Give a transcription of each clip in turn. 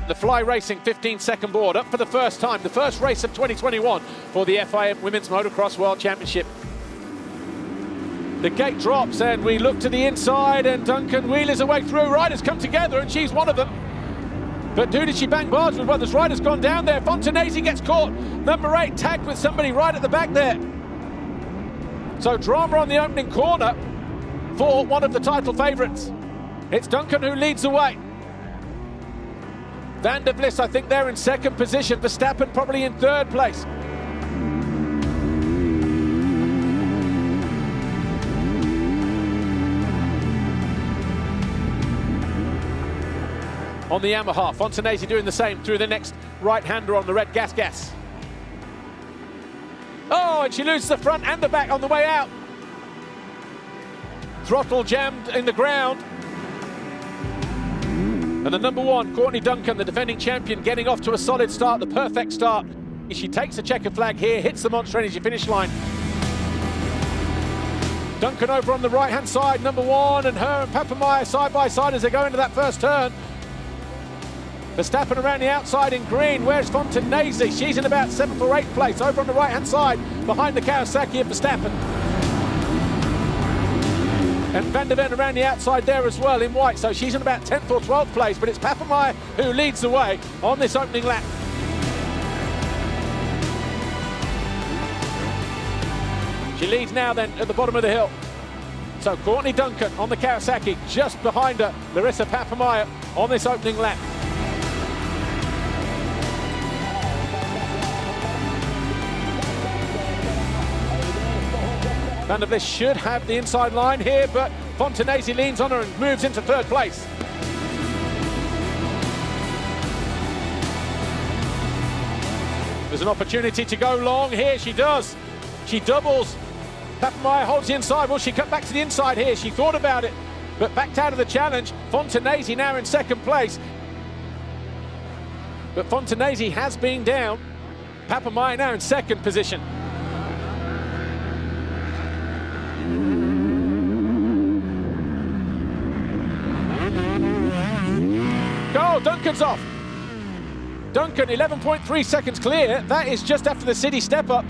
The Fly Racing 15-second board up for the first time, the first race of 2021 for the FIM Women's Motocross World Championship. The gate drops and we look to the inside and Duncan wheelers her way through. Riders come together and she's one of them. But who did she bang bars with? Well, this rider's gone down there. Fontanesi gets caught. Number 8 tagged with somebody right at the back there. So drama on the opening corner for one of the title favourites. It's Duncan who leads the way. Van der Vlis, I think they're in second position. Verstappen probably in third place. On the Yamaha, Fontanesi doing the same through the next right-hander on the red gas. Oh, and she loses the front and the back on the way out. Throttle jammed in the ground. And the number 1, Courtney Duncan, the defending champion, getting off to a solid start, the perfect start. She takes a checkered flag here, hits the Monster Energy finish line. Duncan over on the right-hand side, number 1, and her and Papameyer side by side as they go into that first turn. Verstappen around the outside in green. Where's Fontanesi? She's in about 7th or 8th place, over on the right-hand side, behind the Kawasaki of Verstappen. And Van der Ven around the outside there as well in white, so she's in about 10th or 12th place, but it's Papameyer who leads the way on this opening lap. She leads now then at the bottom of the hill. So Courtney Duncan on the Kawasaki, just behind her, Larissa Papameyer on this opening lap. Van der Vlis should have the inside line here, but Fontanesi leans on her and moves into third place. There's an opportunity to go long here, she does. She doubles. Papameyer holds the inside. Will she cut back to the inside here? She thought about it, but backed out of the challenge. Fontanesi now in second place. But Fontanesi has been down. Papameyer now in second position. Go, Duncan's off. Duncan, 11.3 seconds clear. That is just after the city step up.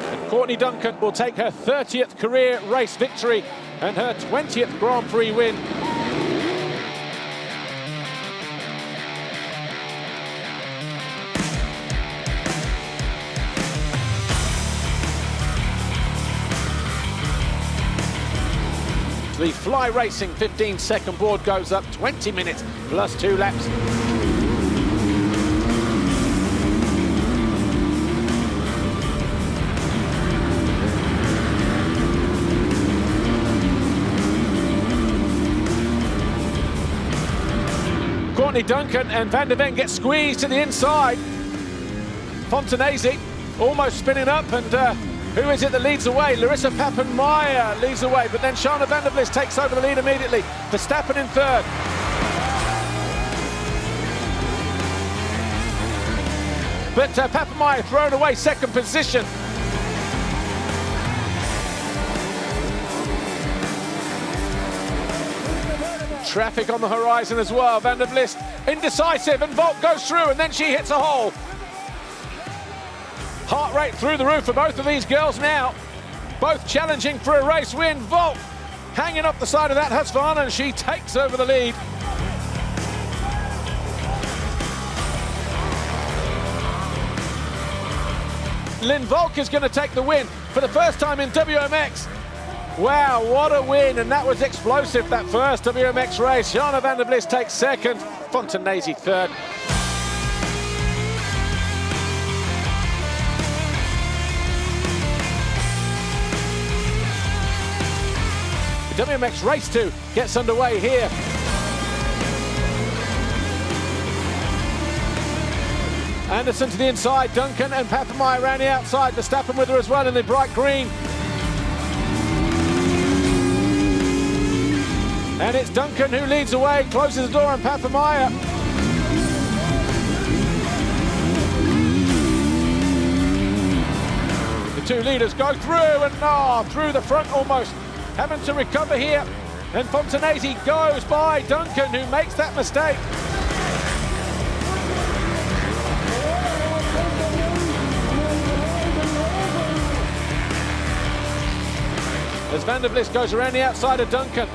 And Courtney Duncan will take her 30th career race victory and her 20th Grand Prix win. The Fly Racing 15-second board goes up, 20 minutes plus 2 laps. Courtney Duncan and Van der Ven get squeezed to the inside. Fontanesi almost spinning up, and who is it that leads the way? Larissa Papameyer leads the way, but then Shana Van der Vlis takes over the lead immediately. Verstappen in third. But Papameyer thrown away second position. Traffic on the horizon as well. Van der Vlis indecisive, and Volt goes through, and then she hits a hole. Heart rate through the roof for both of these girls now. Both challenging for a race win. Volt hanging up the side of that Husqvarna, and she takes over the lead. Lynn Volk is going to take the win for the first time in WMX. Wow, what a win, and that was explosive, that first WMX race. Shana Van der Vlis takes second, Fontanesi third. The WMX Race 2 gets underway here. Anderson to the inside, Duncan and Papameyer around the outside. Verstappen with her as well in the bright green. And it's Duncan who leads the way, closes the door on Papameyer. The two leaders go through, and through the front almost. Having to recover here And Fontanesi goes by Duncan, who makes that mistake. As Van der Vlis goes around the outside of Duncan,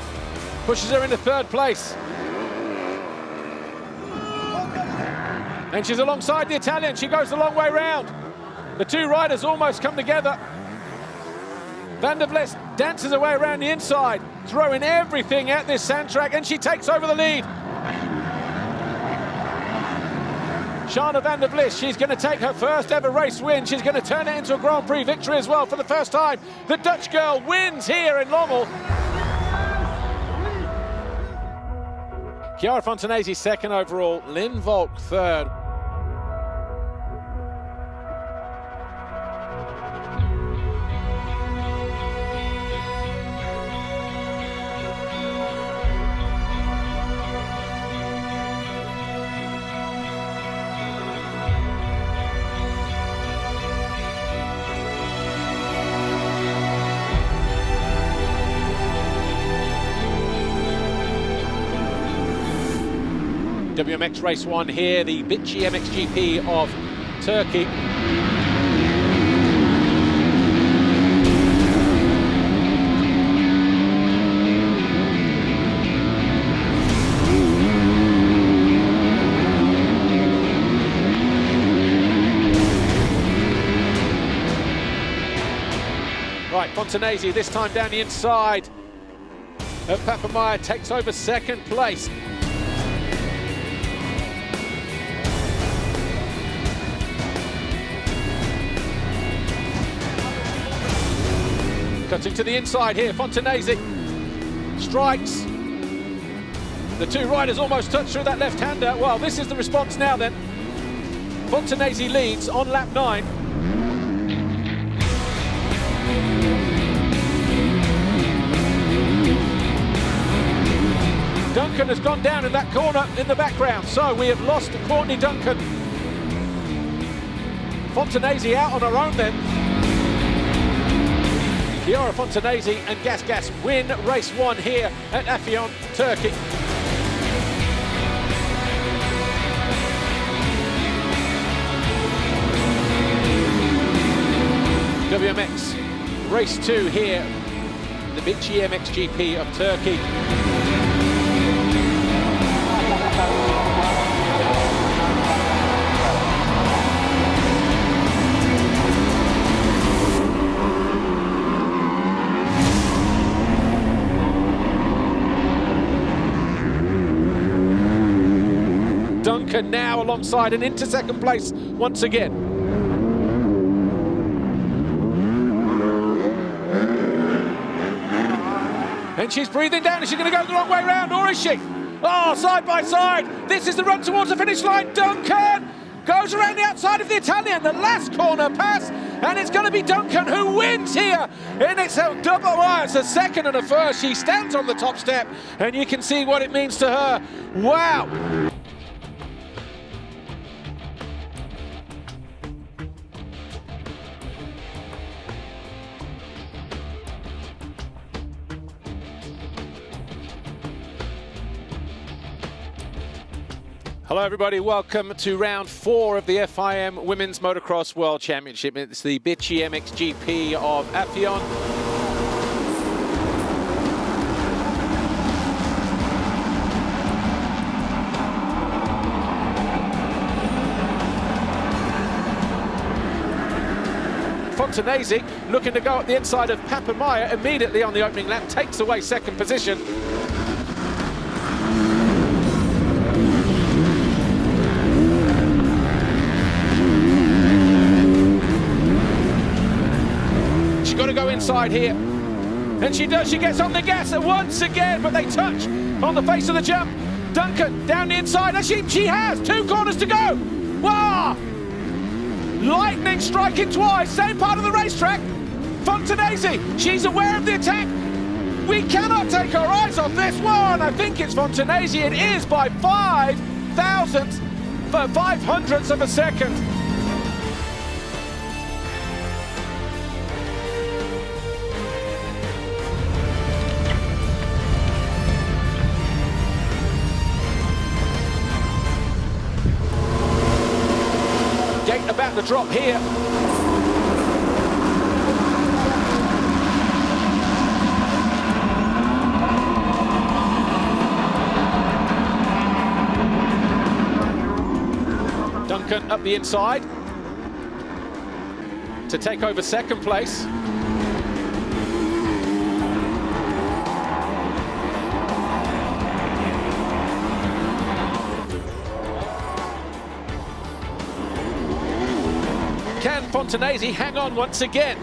pushes her into third place. And she's alongside the Italian. She goes the long way round. The two riders almost come together. Van der Vlis dances her way around the inside, throwing everything at this sand track, and she takes over the lead. Shana Van der Vlis, she's going to take her first ever race win. She's going to turn it into a Grand Prix victory as well for the first time. The Dutch girl wins here in Lommel. Kiara Fontanesi second overall, Lynn Volk third. WMX race 1 here, the bitchy MXGP of Turkey. Right, Fontanesi this time down the inside. Papamaya takes over second place. Cutting to the inside here, Fontanesi strikes. The two riders almost touch through that left-hander. Well, this is the response now then. Fontanesi leads on lap 9. Duncan has gone down in that corner in the background, so we have lost Courtney Duncan. Fontanesi out on her own then. Kiara Fontanesi and Gas win race 1 here at Afyon, Turkey. WMX race 2 here, the bitchy MXGP of Turkey. Duncan now alongside and into second place once again. And she's breathing down. Is she going to go the wrong way round, or is she? Oh, side by side. This is the run towards the finish line. Duncan goes around the outside of the Italian, the last corner pass, and it's going to be Duncan who wins here. And it's a double, it's a second and a first. She stands on the top step, and you can see what it means to her. Wow. Hello everybody, welcome to round 4 of the FIM Women's Motocross World Championship. It's the bitchy MXGP of Afyon. Fontanesi looking to go up the inside of Papamaya immediately on the opening lap, takes away second position. Got to go inside here, and she does. She gets on the gas once again, but they touch on the face of the jump. Duncan down the inside, and she has 2 corners to go. Wow! Lightning striking twice, same part of the racetrack. Fontanesi, she's aware of the attack. We cannot take our eyes off this one. I think it's Fontanesi. It is by 5/500ths of a second. the drop here. Duncan up the inside to take over second place. Can Fontanesi hang on once again?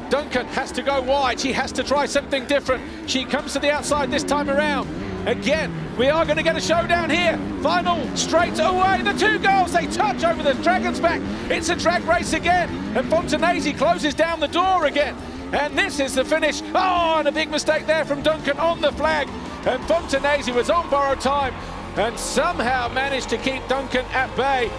Duncan has to go wide. She has to try something different. She comes to the outside this time around. Again, we are going to get a showdown here. Final straight away. The two girls, they touch over the dragon's back. It's a drag race again. And Fontanesi closes down the door again. And this is the finish. Oh, and a big mistake there from Duncan on the flag. And Fontanesi was on borrowed time and somehow managed to keep Duncan at bay.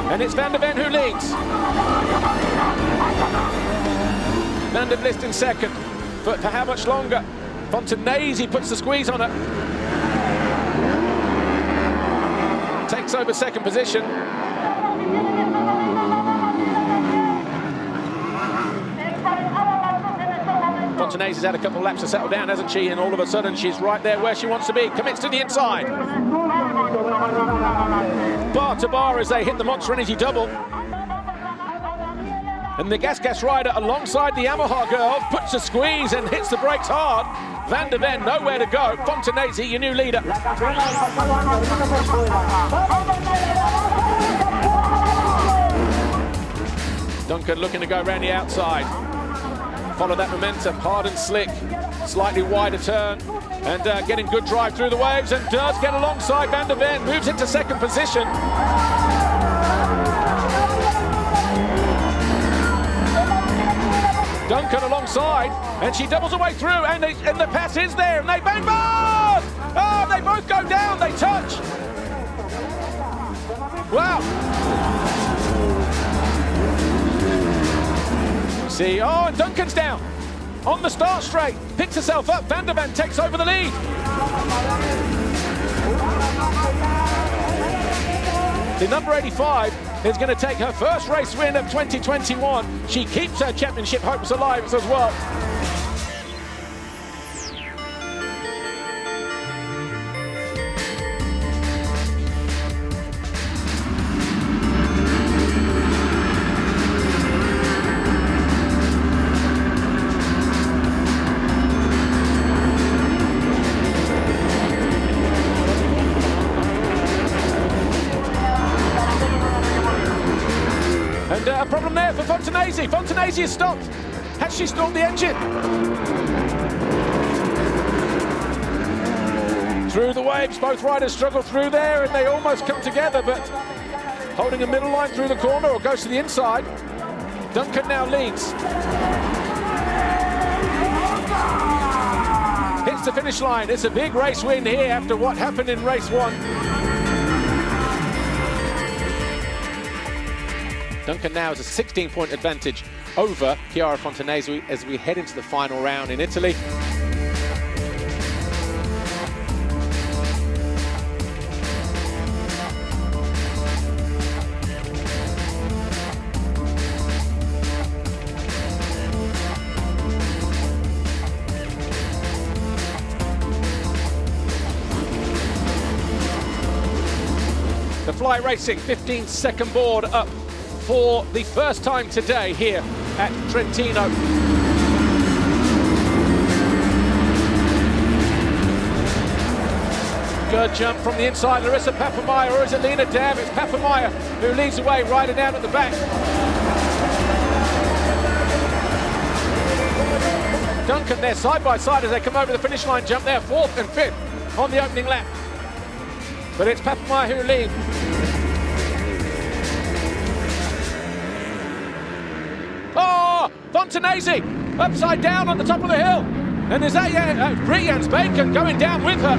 And it's Van der Ven who leads. Van der Vlist in second, but for how much longer? Fontanesi puts the squeeze on her. Takes over second position. Fontanesi's had a couple of laps to settle down, hasn't she? And all of a sudden, she's right there where she wants to be. Commits to the inside. Bar to bar as they hit the Monster Energy double. And the Gas rider alongside the Yamaha girl puts a squeeze and hits the brakes hard. Van der Ven nowhere to go. Fontanesi, your new leader. Duncan looking to go around the outside. Follow that momentum, hard and slick. Slightly wider turn. And getting good drive through the waves and does get alongside Van der Ven, moves into second position. Duncan alongside, and she doubles her way through, and the pass is there, and they bang both! Oh, they both go down, they touch. Wow. See, oh, and Duncan's down. On the start straight, picks herself up. Van der Ven takes over the lead. The number 85 is going to take her first race win of 2021. She keeps her championship hopes alive as well. And a problem there for Fontanesi. Fontanesi has stopped. Has she stopped the engine? Through the waves, both riders struggle through there and they almost come together, but holding a middle line through the corner or goes to the inside. Duncan now leads. Hits the finish line. It's a big race win here after what happened in race one. Duncan now has a 16-point advantage over Kiara Fontanesi as we head into the final round in Italy. The Fly Racing 15-second board up for the first time today here at Trentino. Good jump from the inside, Larissa Papameyer, or is it Lena Dab? It's Papameyer who leads the way, rider down at the back. Duncan there side by side as they come over the finish line jump there, fourth and fifth on the opening lap. but it's Papamoa who leads. Oh, Fontanesi upside down on the top of the hill. And is that Brian's Bacon going down with her?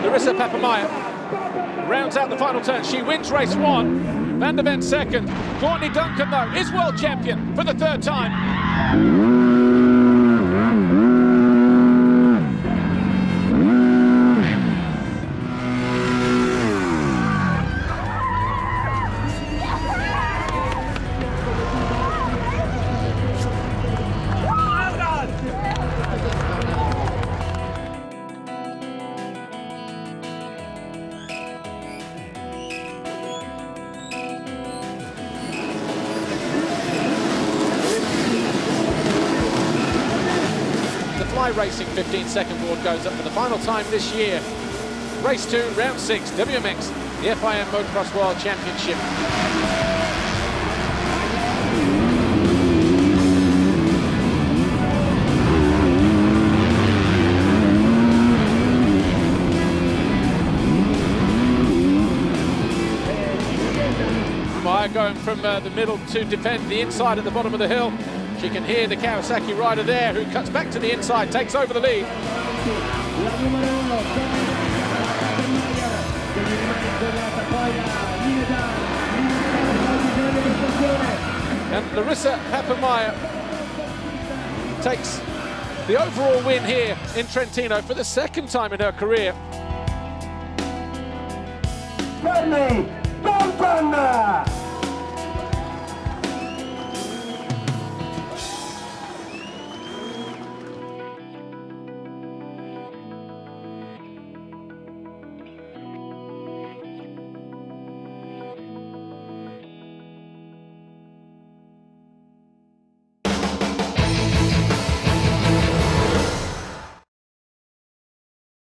Larissa Papamoa rounds out the final turn. She wins race 1. Van der Ven second. Courtney Duncan, though, is world champion for the 3rd time. Fly Racing 15-second board goes up for the final time this year. Race 2, round 6, WMX, the FIM Motocross World Championship. Meyer going from the middle to defend the inside at the bottom of the hill. She can hear the Kawasaki rider there, who cuts back to the inside, takes over the lead. And Larissa Papamoa takes the overall win here in Trentino for the 2nd time in her career. Courtney Duncan!